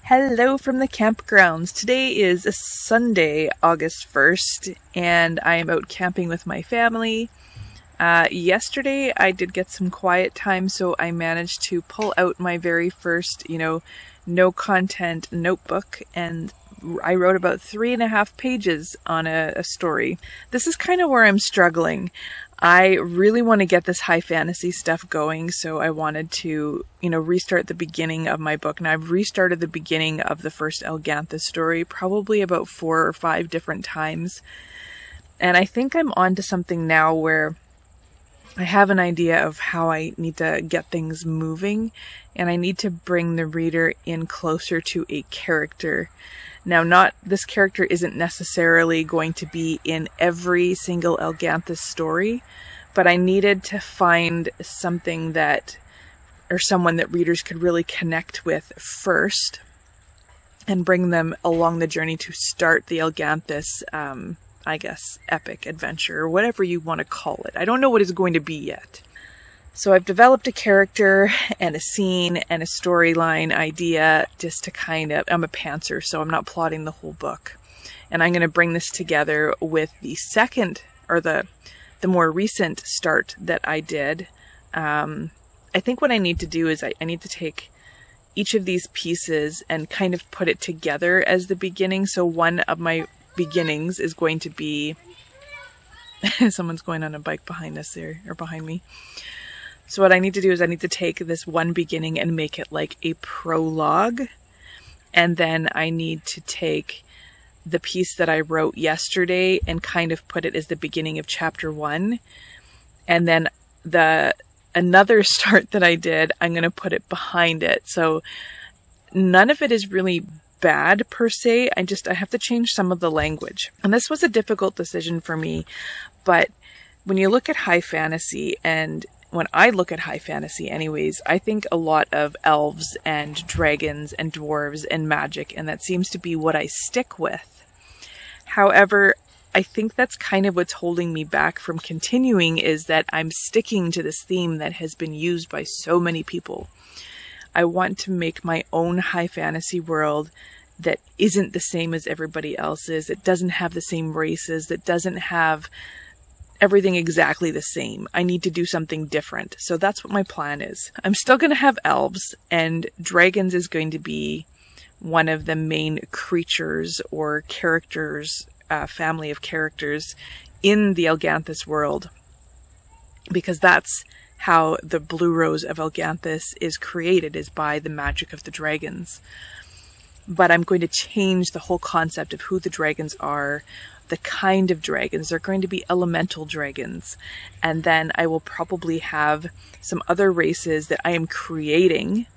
Hello from the campgrounds. Today is Sunday, August 1st, and I am out camping with my family. Yesterday I did get some quiet time, so I managed to pull out my very first, no content notebook, and I wrote about 3.5 pages on a story. This is kind of where I'm struggling. I really want to get this high fantasy stuff going, so I wanted to, restart the beginning of my book. And I've restarted the beginning of the first Elganthus story probably about 4 or 5 different times. And I think I'm onto something now where I have an idea of how I need to get things moving, and I need to bring the reader in closer to a character. Now, this character isn't necessarily going to be in every single Elganthus story, but I needed to find something someone that readers could really connect with first, and bring them along the journey to start the Elganthus, epic adventure, or whatever you want to call it. I don't know what it's going to be yet. So I've developed a character and a scene and a storyline idea just to I'm a pantser, so I'm not plotting the whole book. And I'm going to bring this together with the second, or the more recent start that I did. I think what I need to do is I need to take each of these pieces and kind of put it together as the beginning. So one of my beginnings is going to be someone's going on a bike behind us there, or behind me. So what I need to do is I need to take this one beginning and make it like a prologue. And then I need to take the piece that I wrote yesterday and kind of put it as the beginning of chapter 1. And then another start that I did, I'm going to put it behind it. So none of it is really bad per se. I have to change some of the language. And this was a difficult decision for me. But when you look at high fantasy, and when I look at high fantasy anyways, I think a lot of elves and dragons and dwarves and magic, and that seems to be what I stick with. However, I think that's kind of what's holding me back from continuing, is that I'm sticking to this theme that has been used by so many people. I want to make my own high fantasy world that isn't the same as everybody else's. It doesn't have the same races. That doesn't have everything exactly the same. I need to do something different. So that's what my plan is. I'm still going to have elves, and dragons is going to be one of the main creatures or characters, family of characters in the Elganthus world, because that's how the Blue Rose of Elganthus is created, is by the magic of the dragons. But I'm going to change the whole concept of who the dragons are, the kind of dragons. They're going to be elemental dragons. And then I will probably have some other races that I am creating,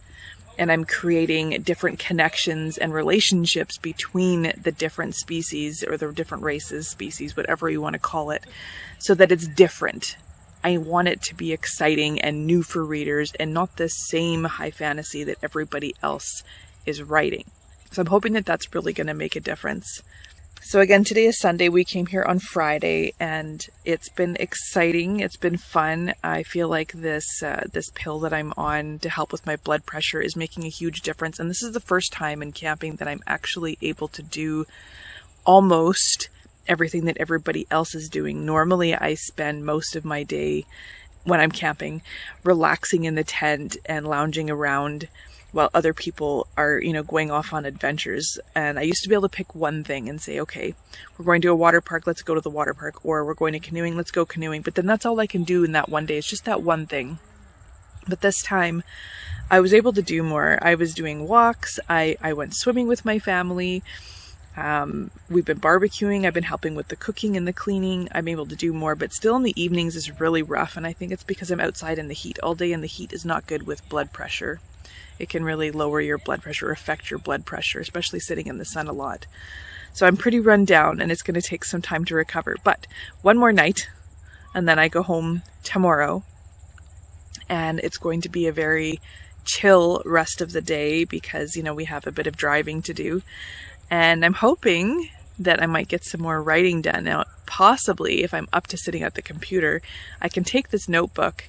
and I'm creating different connections and relationships between the different species, or the different races, species, whatever you want to call it, so that it's different. I want it to be exciting and new for readers, and not the same high fantasy that everybody else is writing. So I'm hoping that that's really going to make a difference. So again, today is Sunday. We came here on Friday, and it's been exciting. It's been fun. I feel like this pill that I'm on to help with my blood pressure is making a huge difference. And this is the first time in camping that I'm actually able to do almost everything that everybody else is doing. Normally, I spend most of my day when I'm camping relaxing in the tent and lounging around while other people are, going off on adventures. And I used to be able to pick one thing and say, okay, we're going to a water park, let's go to the water park. Or we're going to canoeing, let's go canoeing. But then that's all I can do in that one day. It's just that one thing. But this time, I was able to do more. I was doing walks. I went swimming with my family. We've been barbecuing. I've been helping with the cooking and the cleaning. I'm able to do more, but still in the evenings is really rough. And I think it's because I'm outside in the heat all day, and the heat is not good with blood pressure. It can really lower your blood pressure, affect your blood pressure, especially sitting in the sun a lot. So I'm pretty run down, and it's going to take some time to recover. But one more night, and then I go home tomorrow. And it's going to be a very chill rest of the day because, we have a bit of driving to do. And I'm hoping that I might get some more writing done. Now, possibly, if I'm up to sitting at the computer, I can take this notebook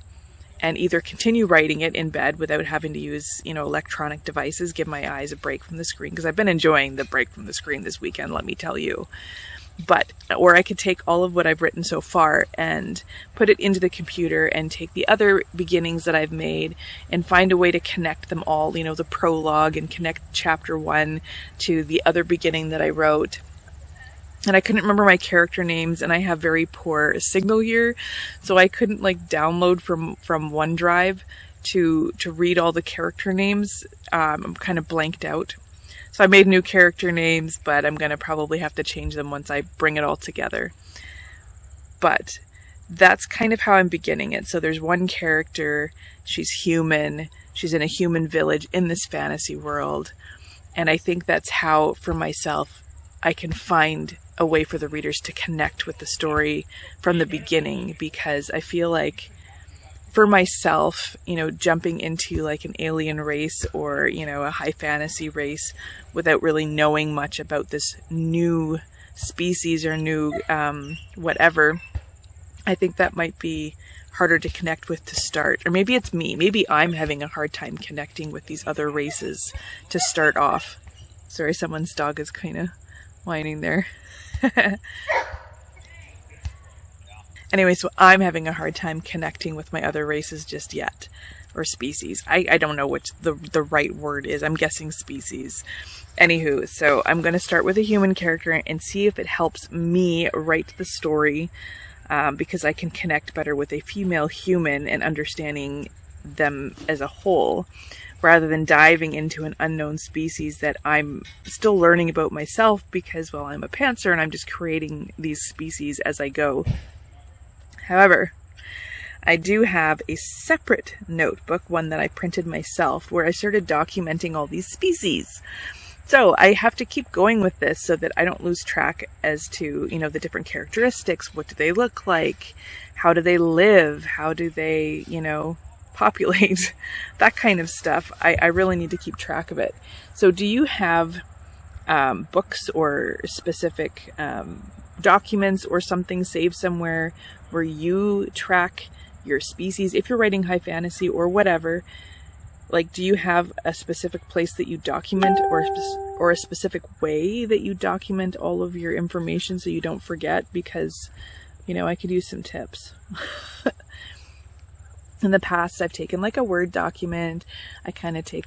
and either continue writing it in bed without having to use, electronic devices, give my eyes a break from the screen, because I've been enjoying the break from the screen this weekend, let me tell you. Or I could take all of what I've written so far and put it into the computer and take the other beginnings that I've made and find a way to connect them all, the prologue, and connect chapter 1 to the other beginning that I wrote. And I couldn't remember my character names, and I have very poor signal here, so I couldn't download from OneDrive to read all the character names. I'm kind of blanked out. So I made new character names, but I'm going to probably have to change them once I bring it all together. But that's kind of how I'm beginning it. So there's one character, she's human, she's in a human village in this fantasy world. And I think that's how, for myself, I can find a way for the readers to connect with the story from the beginning, because I feel like for myself, jumping into an alien race or, a high fantasy race without really knowing much about this new species or new whatever, I think that might be harder to connect with to start. Or maybe it's me. Maybe I'm having a hard time connecting with these other races to start off. Sorry, someone's dog is kind of whining there. Anyway, so I'm having a hard time connecting with my other races just yet. Or species. I don't know what the right word is. I'm guessing species. Anywho, so I'm going to start with a human character and see if it helps me write the story, because I can connect better with a female human and understanding them as a whole, rather than diving into an unknown species that I'm still learning about myself, because, well, I'm a pantser and I'm just creating these species as I go. However, I do have a separate notebook, one that I printed myself, where I started documenting all these species. So I have to keep going with this so that I don't lose track as to, the different characteristics. What do they look like? How do they live? How do they, populate? That kind of stuff. I really need to keep track of it. So do you have books or specific documents or something saved somewhere where you track your species? If you're writing high fantasy or whatever, do you have a specific place that you document, or a specific way that you document all of your information so you don't forget? Because, I could use some tips. In the past, I've taken a Word document. I kind of take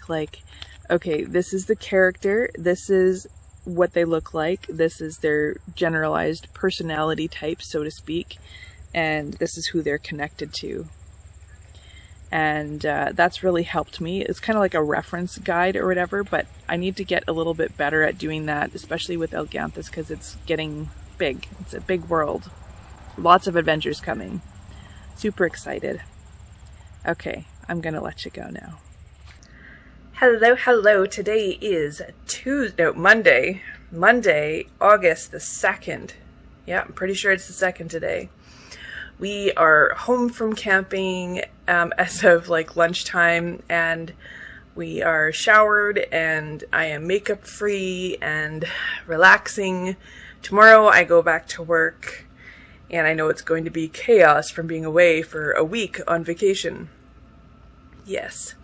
okay, this is the character, this is what they look like, this is their generalized personality type, so to speak, and this is who they're connected to. And that's really helped me. It's kind of like a reference guide or whatever, but I need to get a little bit better at doing that, especially with Elganthus, because it's getting big. It's a big world. Lots of adventures coming. Super excited. Okay, I'm going to let you go now. Hello. Today is Monday, August the 2nd. Yeah, I'm pretty sure it's the 2nd today. We are home from camping as of lunchtime, and we are showered, and I am makeup free and relaxing. Tomorrow I go back to work, and I know it's going to be chaos from being away for a week on vacation. Yes.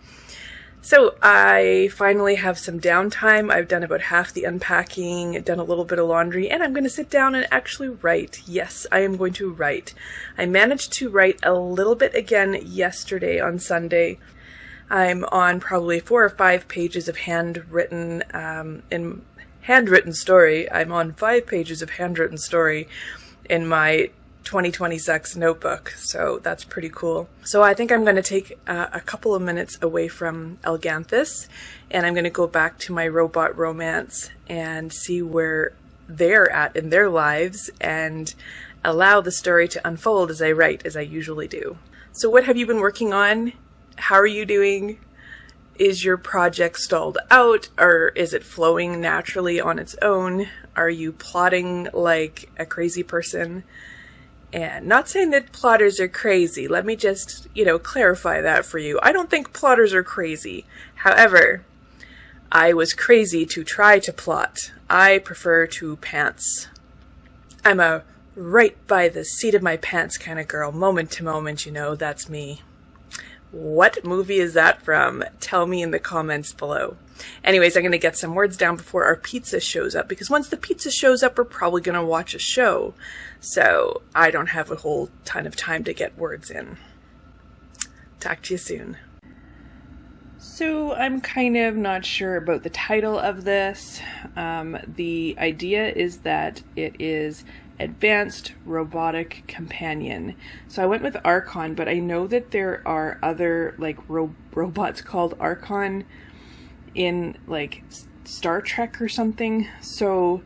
So I finally have some downtime. I've done about half the unpacking, done a little bit of laundry, and I'm going to sit down and actually write. Yes, I am going to write. I managed to write a little bit again yesterday on Sunday. I'm on probably 4 or 5 pages of handwritten story. I'm on 5 pages of handwritten story in my 2026 notebook, so that's pretty cool. So I think I'm going to take a couple of minutes away from Elganthus, and I'm going to go back to my robot romance and see where they're at in their lives and allow the story to unfold as I write, as I usually do. So what have you been working on? How are you doing? Is your project stalled out, or is it flowing naturally on its own? Are you plotting like a crazy person? And not saying that plotters are crazy. Let me just, clarify that for you. I don't think plotters are crazy. However, I was crazy to try to plot. I prefer to pants. I'm a right by the seat of my pants kind of girl. Moment to moment, that's me. What movie is that from? Tell me in the comments below. Anyways, I'm going to get some words down before our pizza shows up, because once the pizza shows up, we're probably going to watch a show. So I don't have a whole ton of time to get words in. Talk to you soon. So I'm kind of not sure about the title of this. The idea is that it is Advanced Robotic Companion. So I went with Archon, but I know that there are other like robots called Archon in like Star Trek or something. So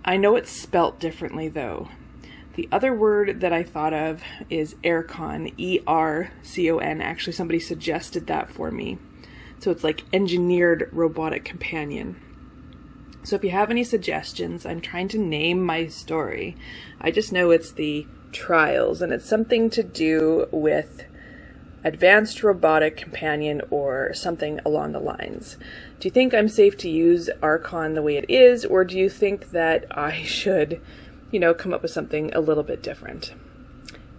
I know it's spelt differently though. The other word that I thought of is Aircon, E-R-C-O-N. Actually, somebody suggested that for me. So it's like Engineered Robotic Companion. So if you have any suggestions, I'm trying to name my story. I just know it's the Trials, and it's something to do with Advanced Robotic Companion or something along the lines. Do you think I'm safe to use Archon the way it is, or do you think that I should, come up with something a little bit different?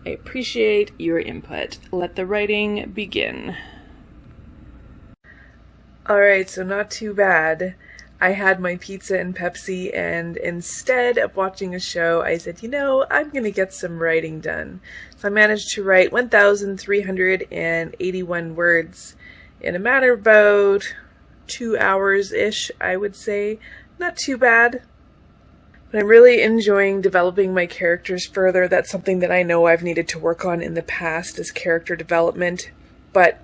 I appreciate your input. Let the writing begin. Alright, so not too bad. I had my pizza and Pepsi, and instead of watching a show, I said, I'm going to get some writing done. So I managed to write 1,381 words in a matter of about 2 hours-ish, I would say. Not too bad. But I'm really enjoying developing my characters further. That's something that I know I've needed to work on in the past, is character development. But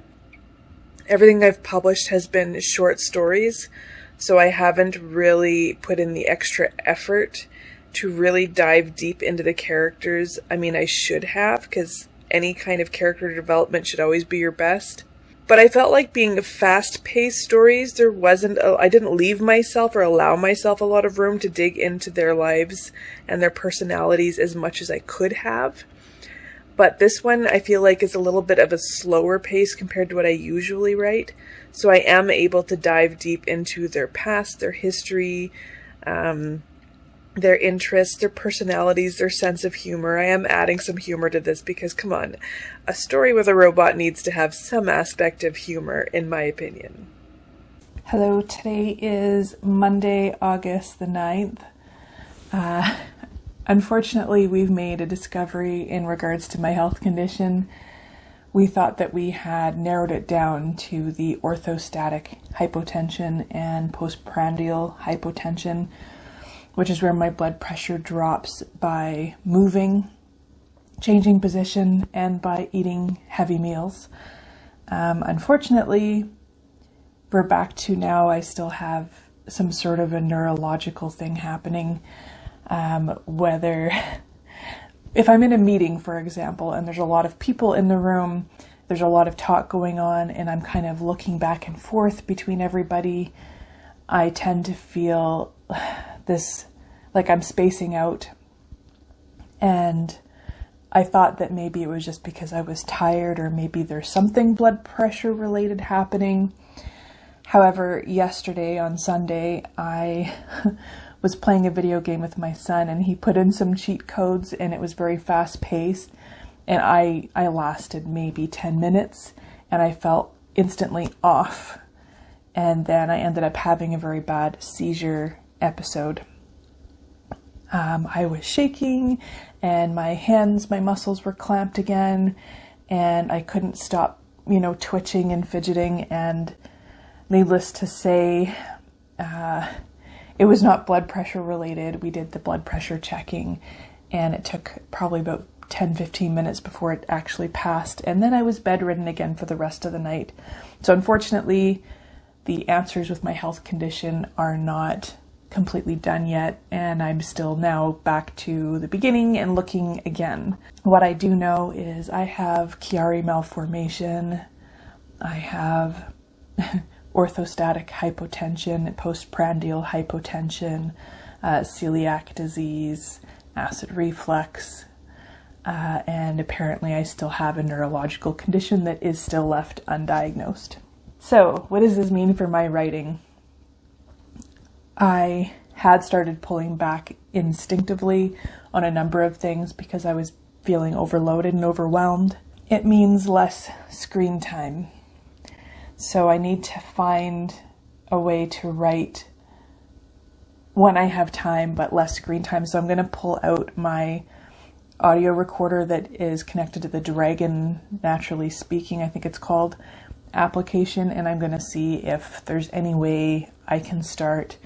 everything I've published has been short stories, so I haven't really put in the extra effort to really dive deep into the characters. I mean, I should have, because any kind of character development should always be your best. But I felt like being fast-paced stories, I didn't leave myself or allow myself a lot of room to dig into their lives and their personalities as much as I could have. But this one I feel like is a little bit of a slower pace compared to what I usually write. So I am able to dive deep into their past, their history, their interests, their personalities, their sense of humor. I am adding some humor to this because, come on, a story with a robot needs to have some aspect of humor, in my opinion. Hello, today is Monday, August the 9th. Unfortunately, we've made a discovery in regards to my health condition. We thought that we had narrowed it down to the orthostatic hypotension and postprandial hypotension, which is where my blood pressure drops by moving, changing position, and by eating heavy meals. Unfortunately, we're back to now I still have some sort of a neurological thing happening. Whether if I'm in a meeting, for example, and there's a lot of people in the room, there's a lot of talk going on, and I'm kind of looking back and forth between everybody, I tend to feel this, like I'm spacing out. And I thought that maybe it was just because I was tired, or maybe there's something blood pressure related happening. However, yesterday on Sunday, I was playing a video game with my son, and he put in some cheat codes, and it was very fast paced, and I lasted maybe 10 minutes, and I felt instantly off, and then I ended up having a very bad seizure episode. I was shaking, and my muscles were clamped again, and I couldn't stop, twitching and fidgeting, and needless to say, it was not blood pressure related. We did the blood pressure checking, and it took probably about 10-15 minutes before it actually passed. And then I was bedridden again for the rest of the night. So unfortunately, the answers with my health condition are not completely done yet, and I'm still now back to the beginning and looking again. What I do know is I have Chiari malformation. I have orthostatic hypotension, postprandial hypotension, celiac disease, acid reflux, and apparently I still have a neurological condition that is still left undiagnosed. So, what does this mean for my writing? I had started pulling back instinctively on a number of things because I was feeling overloaded and overwhelmed. it means less screen time. So I need to find a way to write when I have time, but less screen time. So I'm going to pull out my audio recorder that is connected to the Dragon Naturally Speaking, I think it's called, application, and I'm going to see if there's any way I can start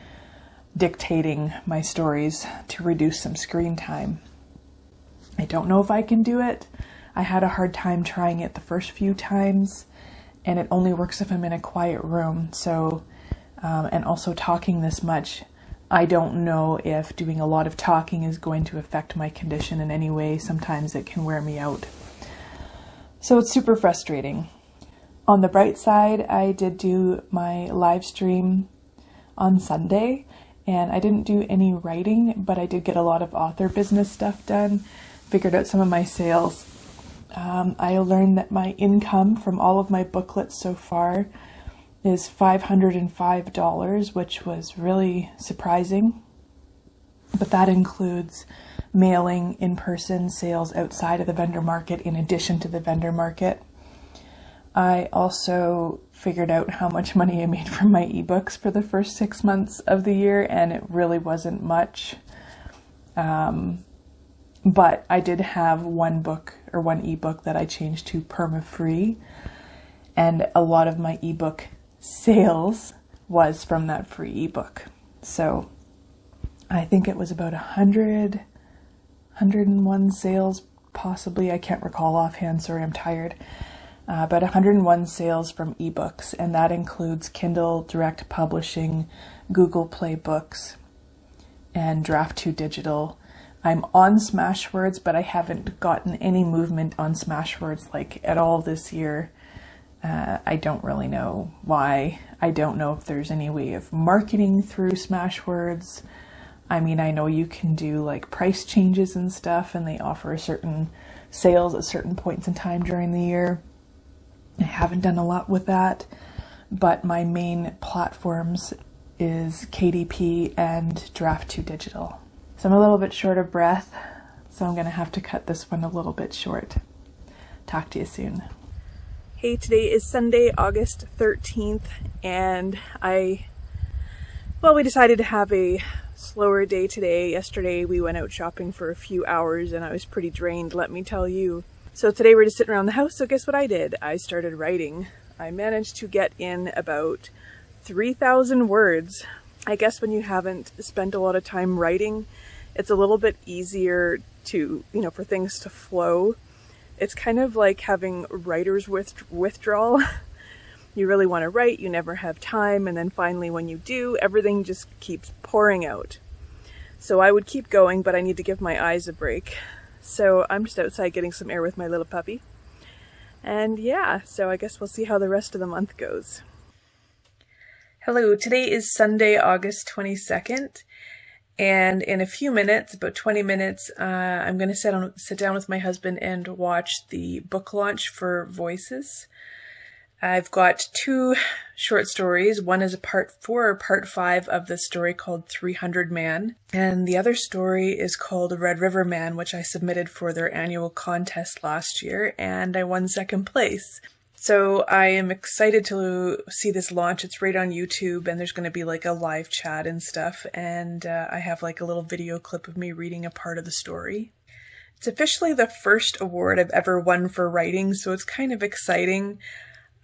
dictating my stories to reduce some screen time. I don't know if I can do it. I had a hard time trying it the first few times, and it only works if I'm in a quiet room. So, and also talking this much, I don't know if doing a lot of talking is going to affect my condition in any way. Sometimes it can wear me out. So it's super frustrating. On the bright side, I did do my live stream on Sunday, and I didn't do any writing, but I did get a lot of author business stuff done, figured out some of my sales. I learned that my income from all of my booklets so far is $505, which was really surprising. But that includes mailing, in-person sales outside of the vendor market in addition to the vendor market. I also figured out how much money I made from my ebooks for the first 6 months of the year, and it really wasn't much. But I did have one ebook that I changed to perma-free, and a lot of my ebook sales was from that free ebook. So I think it was about 101 sales, possibly. I can't recall offhand, sorry, I'm tired. But 101 sales from ebooks, and that includes Kindle Direct Publishing, Google Play Books, and Draft2 Digital. I'm on Smashwords, but I haven't gotten any movement on Smashwords like at all this year. I don't really know why. I don't know if there's any way of marketing through Smashwords. I mean, I know you can do like price changes and stuff, and they offer certain sales at certain points in time during the year. I haven't done a lot with that, but my main platforms is KDP and Draft2 Digital. So I'm a little bit short of breath, so I'm going to have to cut this one a little bit short. Talk to you soon. Hey, today is Sunday, August 13th, and we decided to have a slower day today. Yesterday we went out shopping for a few hours and I was pretty drained, let me tell you. So today we're just sitting around the house, so guess what I did? I started writing. I managed to get in about 3,000 words. I guess when you haven't spent a lot of time writing, it's a little bit easier to, for things to flow. It's kind of like having writer's withdrawal. You really want to write, you never have time, and then finally when you do, everything just keeps pouring out. So I would keep going, but I need to give my eyes a break. So I'm just outside getting some air with my little puppy. And yeah, so I guess we'll see how the rest of the month goes. Hello, today is Sunday, August 22nd. And in a few minutes, about 20 minutes, I'm going to sit down with my husband and watch the book launch for Voices. I've got 2 short stories. One is a part 4 or part 5 of the story called 300 Man. And the other story is called Red River Man, which I submitted for their annual contest last year, and I won 2nd place. So I am excited to see this launch. It's right on YouTube, and there's going to be like a live chat and stuff. And I have like a little video clip of me reading a part of the story. It's officially the first award I've ever won for writing, so it's kind of exciting.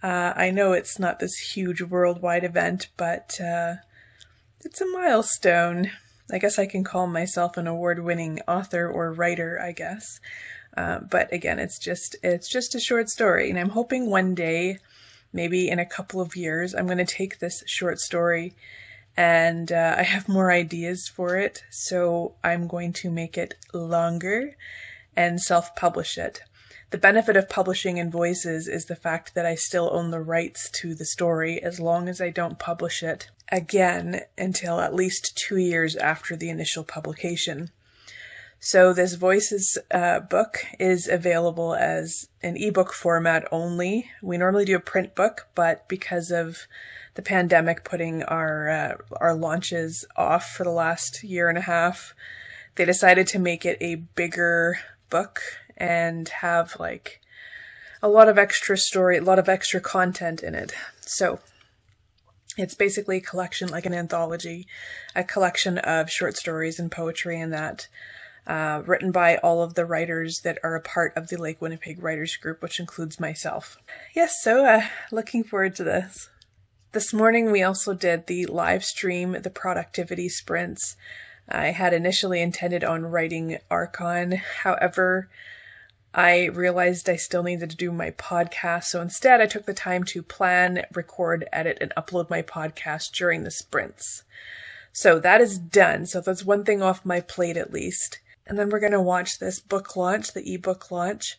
I know it's not this huge worldwide event, but it's a milestone. I guess I can call myself an award-winning author or writer, I guess. But again, it's just a short story, and I'm hoping one day, maybe in a couple of years, I'm going to take this short story and I have more ideas for it, so I'm going to make it longer and self-publish it. The benefit of publishing in Voices is the fact that I still own the rights to the story as long as I don't publish it again until at least 2 years after the initial publication. So this Voices book is available as an ebook format only. We normally do a print book, but because of the pandemic putting our launches off for the last year and a half, they decided to make it a bigger book and have like a lot of extra story, a lot of extra content in it. So it's basically a collection, like an anthology, a collection of short stories and poetry and that, written by all of the writers that are a part of the Lake Winnipeg Writers Group, which includes myself. Yes, so looking forward to this. This morning we also did the live stream, the productivity sprints. I had initially intended on writing Archon, however, I realized I still needed to do my podcast, so instead I took the time to plan, record, edit, and upload my podcast during the sprints. So that is done, so that's one thing off my plate at least. And then we're going to watch this book launch, the ebook launch.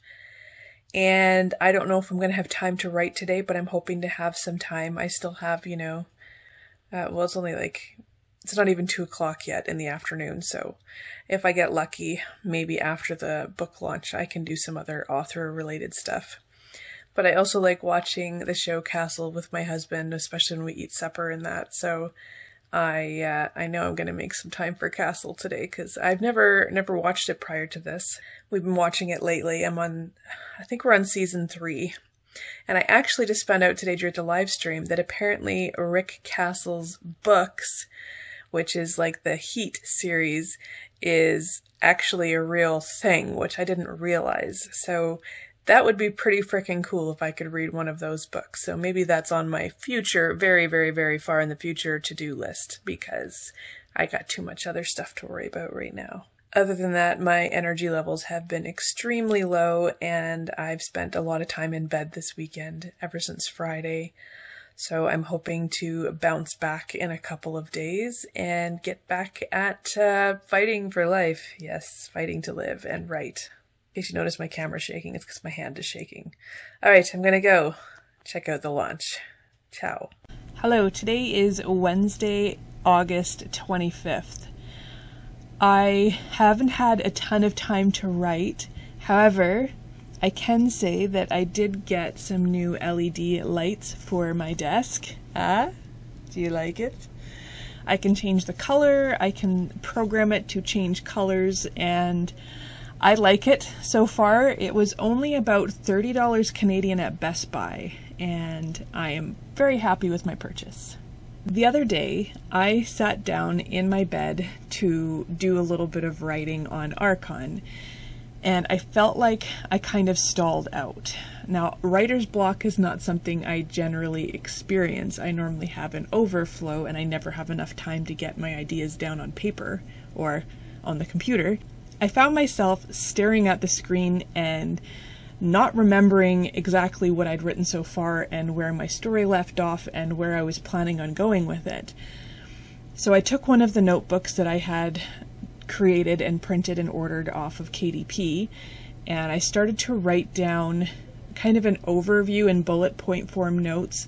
And I don't know if I'm going to have time to write today, but I'm hoping to have some time. I still have, it's only it's not even 2 o'clock yet in the afternoon. So if I get lucky, maybe after the book launch, I can do some other author related stuff. But I also like watching the show Castle with my husband, especially when we eat supper and that. So I know I'm going to make some time for Castle today because I've never watched it prior to this. We've been watching it lately. I think we're on season 3. And I actually just found out today during the live stream that apparently Rick Castle's books, which is like the Heat series, is actually a real thing, which I didn't realize. So that would be pretty freaking cool if I could read one of those books. So maybe that's on my future, very, very, very far in the future to-do list because I got too much other stuff to worry about right now. Other than that, my energy levels have been extremely low and I've spent a lot of time in bed this weekend, ever since Friday. So I'm hoping to bounce back in a couple of days and get back at fighting for life. Yes, fighting to live and write. In case you notice my camera shaking, it's because my hand is shaking. All right, I'm going to go check out the launch. Ciao. Hello, today is Wednesday, August 25th. I haven't had a ton of time to write. However, I can say that I did get some new LED lights for my desk. Do you like it? I can change the color, I can program it to change colors, and I like it so far. It was only about $30 Canadian at Best Buy, and I am very happy with my purchase. The other day, I sat down in my bed to do a little bit of writing on Archon, and I felt like I kind of stalled out. Now, writer's block is not something I generally experience. I normally have an overflow, and I never have enough time to get my ideas down on paper or on the computer. I found myself staring at the screen and not remembering exactly what I'd written so far and where my story left off and where I was planning on going with it. So I took one of the notebooks that I had created and printed and ordered off of KDP, and I started to write down kind of an overview in bullet point form notes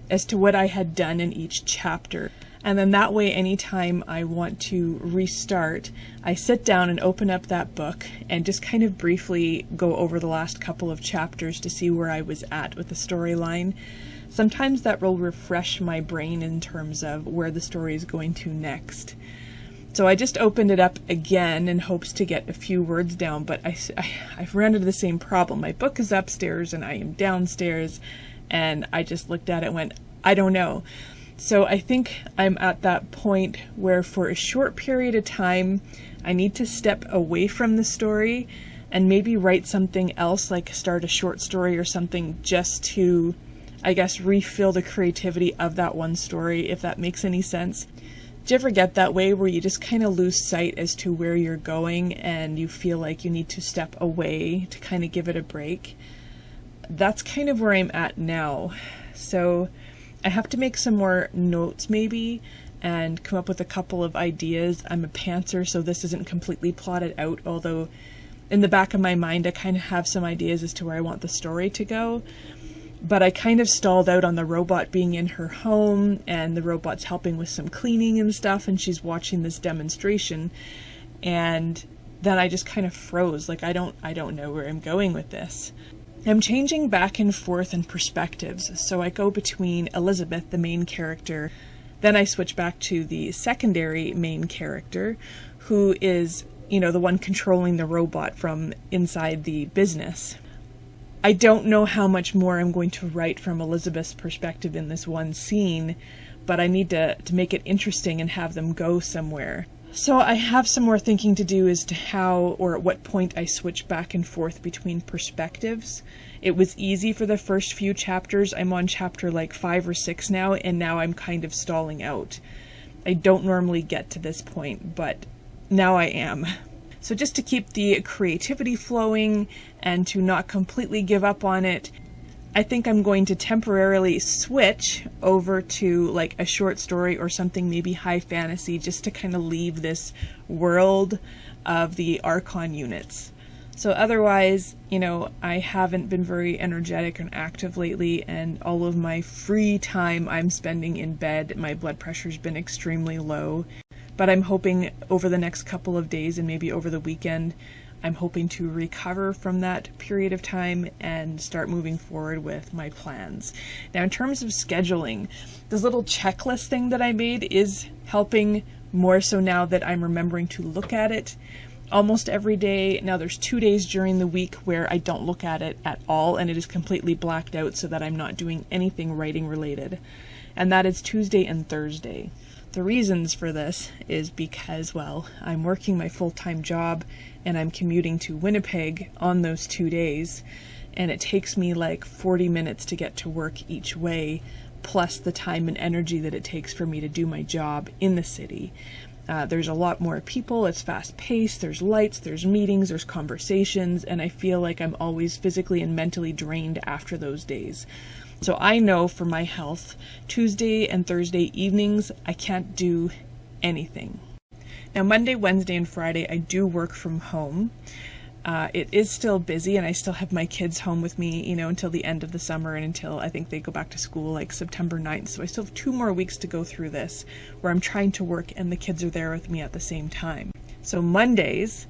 as to what I had done in each chapter. And then that way, anytime I want to restart, I sit down and open up that book and just kind of briefly go over the last couple of chapters to see where I was at with the storyline. Sometimes that will refresh my brain in terms of where the story is going to next. So I just opened it up again in hopes to get a few words down, but I've run into the same problem. My book is upstairs and I am downstairs, and I just looked at it and went, I don't know. So I think I'm at that point where for a short period of time, I need to step away from the story and maybe write something else, like start a short story or something, just to, I guess, refill the creativity of that one story, if that makes any sense. Do you ever get that way where you just kind of lose sight as to where you're going and you feel like you need to step away to kind of give it a break? That's kind of where I'm at now. So I have to make some more notes maybe and come up with a couple of ideas. I'm a pantser, so this isn't completely plotted out, although in the back of my mind I kind of have some ideas as to where I want the story to go. But I kind of stalled out on the robot being in her home, and the robot's helping with some cleaning and stuff, and she's watching this demonstration, and then I just kind of froze. Like, I don't know where I'm going with this. I'm changing back and forth in perspectives, so I go between Elizabeth, the main character, then I switch back to the secondary main character, who is, the one controlling the robot from inside the business. I don't know how much more I'm going to write from Elizabeth's perspective in this one scene, but I need to make it interesting and have them go somewhere. So I have some more thinking to do as to how or at what point I switch back and forth between perspectives. It was easy for the first few chapters. I'm on chapter like 5 or 6 now, and now I'm kind of stalling out. I don't normally get to this point, but now I am. So just to keep the creativity flowing and to not completely give up on it, I think I'm going to temporarily switch over to like a short story or something maybe high fantasy, just to kind of leave this world of the Archon units. So otherwise, you know, I haven't been very energetic and active lately, and all of my free time I'm spending in bed. My blood pressure's been extremely low, but I'm hoping over the next couple of days and maybe over the weekend, I'm hoping to recover from that period of time and start moving forward with my plans. Now, in terms of scheduling, this little checklist thing that I made is helping more so now that I'm remembering to look at it almost every day. Now, there's 2 days during the week where I don't look at it at all, and it is completely blacked out so that I'm not doing anything writing related. And that is Tuesday and Thursday. The reasons for this is because, well, I'm working my full-time job and I'm commuting to Winnipeg on those 2 days, and it takes me like 40 minutes to get to work each way, plus the time and energy that it takes for me to do my job in the city. There's a lot more people, it's fast-paced, there's lights, there's meetings, there's conversations, and I feel like I'm always physically and mentally drained after those days. So I know for my health, Tuesday and Thursday evenings, I can't do anything. Now, Monday, Wednesday, and Friday, I do work from home. It is still busy, and I still have my kids home with me, you know, until the end of the summer and until I think they go back to school like September 9th. So I still have 2 more weeks to go through this where I'm trying to work and the kids are there with me at the same time. So Mondays,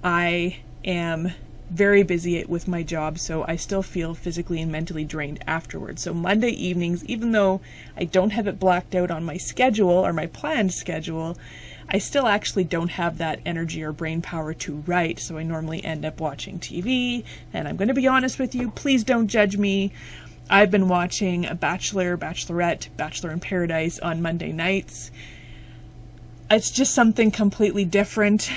I am very busy with my job, so I still feel physically and mentally drained afterwards. So Monday evenings, even though I don't have it blacked out on my schedule or my planned schedule, I still actually don't have that energy or brain power to write, so I normally end up watching TV, and I'm going to be honest with you, please don't judge me. I've been watching a Bachelor, Bachelorette, Bachelor in Paradise on Monday nights. It's just something completely different.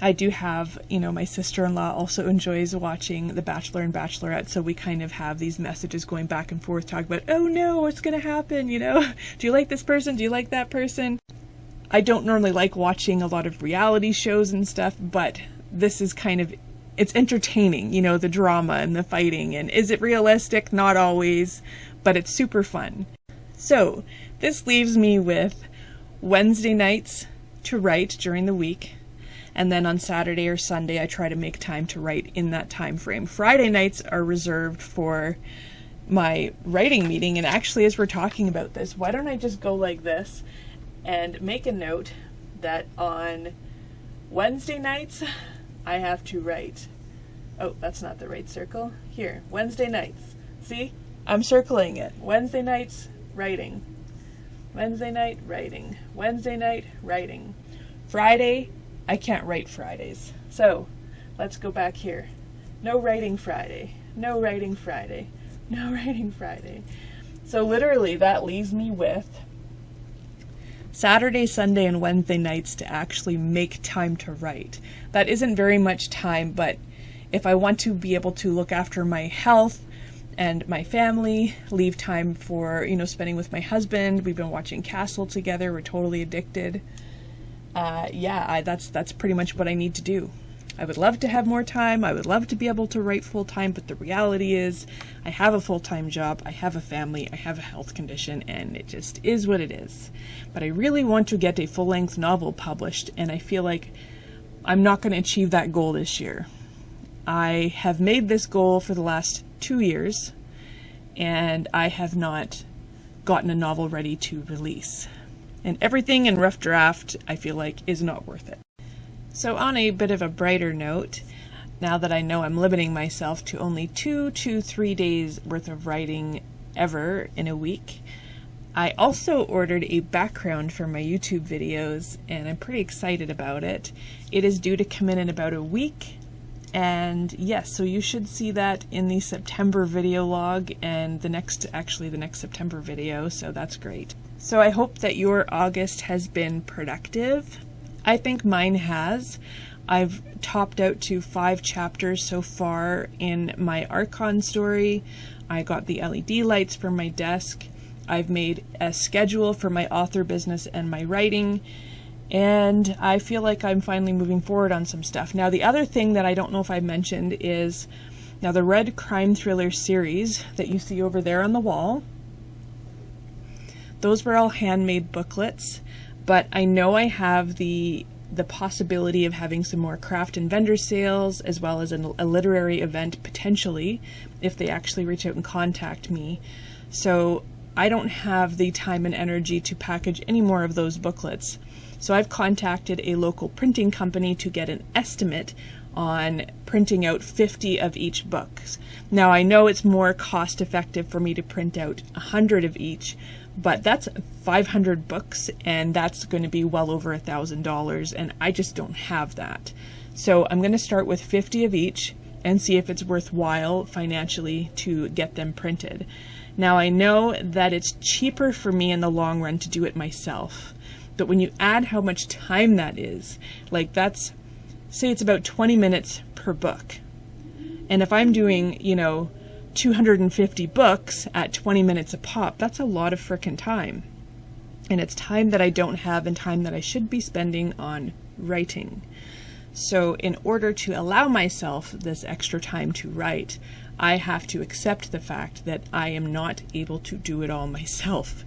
I do have, you know, my sister-in-law also enjoys watching The Bachelor and Bachelorette, so we kind of have these messages going back and forth, talking about, oh no, what's going to happen, you know? Do you like this person? Do you like that person? I don't normally like watching a lot of reality shows and stuff, but this is kind of, it's entertaining, you know, the drama and the fighting, and is it realistic? Not always, but it's super fun. So, this leaves me with Wednesday nights to write during the week, and then on Saturday or Sunday I try to make time to write in that time frame. Friday nights are reserved for my writing meeting, and actually as we're talking about this, why don't I just go like this and make a note that on Wednesday nights I have to write. Oh, that's not the right circle. Here, Wednesday nights. See? I'm circling it. Wednesday nights, writing. Wednesday night, writing. Wednesday night, writing. Friday, I can't write Fridays. So, let's go back here. No writing Friday. No writing Friday. No writing Friday. So literally that leaves me with Saturday, Sunday, and Wednesday nights to actually make time to write. That isn't very much time, but if I want to be able to look after my health and my family, leave time for, you know, spending with my husband. We've been watching Castle together. We're totally addicted. That's pretty much what I need to do. I would love to have more time. I would love to be able to write full time, but the reality is I have a full-time job, I have a family, I have a health condition, and it just is what it is. But I really want to get a full-length novel published, and I feel like I'm not going to achieve that goal this year. I have made this goal for the last 2 years, and I have not gotten a novel ready to release. And everything in rough draft, I feel like, is not worth it. So on a bit of a brighter note, now that I know I'm limiting myself to only 2 to 3 days worth of writing ever in a week, I also ordered a background for my YouTube videos, and I'm pretty excited about it. It is due to come in about a week, And yes, so you should see that in the September video log and the next September video, so that's great. So I hope that your August has been productive. I think mine has. I've topped out to 5 chapters so far in my Archon story. I got the LED lights for my desk. I've made a schedule for my author business and my writing. And I feel like I'm finally moving forward on some stuff. Now, the other thing that I don't know if I mentioned is, now the Red Crime Thriller series that you see over there on the wall, those were all handmade booklets, but I know I have the possibility of having some more craft and vendor sales, as well as a literary event potentially, if they actually reach out and contact me. So I don't have the time and energy to package any more of those booklets. So I've contacted a local printing company to get an estimate on printing out 50 of each book. Now I know it's more cost effective for me to print out 100 of each, but that's 500 books and that's going to be well over $1,000, and I just don't have that. So I'm going to start with 50 of each and see if it's worthwhile financially to get them printed. Now I know that it's cheaper for me in the long run to do it myself. But when you add how much time that is, like that's, say it's about 20 minutes per book. And if I'm doing, 250 books at 20 minutes a pop, that's a lot of frickin' time. And it's time that I don't have and time that I should be spending on writing. So in order to allow myself this extra time to write, I have to accept the fact that I am not able to do it all myself.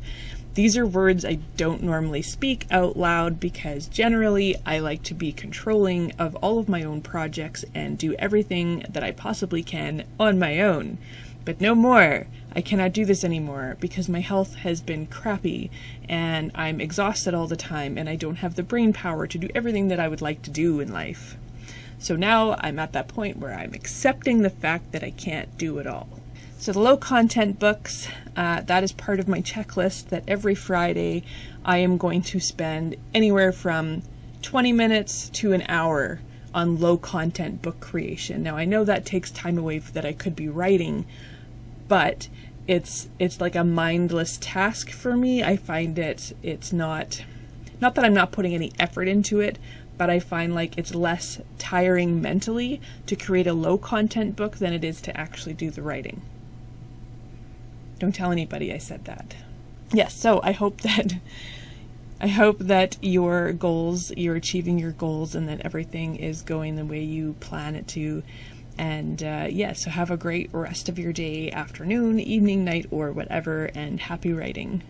These are words I don't normally speak out loud because generally I like to be controlling of all of my own projects and do everything that I possibly can on my own. But no more. I cannot do this anymore because my health has been crappy and I'm exhausted all the time and I don't have the brain power to do everything that I would like to do in life. So now I'm at that point where I'm accepting the fact that I can't do it all. So the low content books, that is part of my checklist that every Friday I am going to spend anywhere from 20 minutes to an hour on low content book creation. Now I know that takes time away that I could be writing, but it's like a mindless task for me. I find it's not that I'm not putting any effort into it, but I find like it's less tiring mentally to create a low content book than it is to actually do the writing. Don't tell anybody I said that. Yes, so I hope that your goals, you're achieving your goals and that everything is going the way you plan it to. And so have a great rest of your day, afternoon, evening, night, or whatever, and happy writing.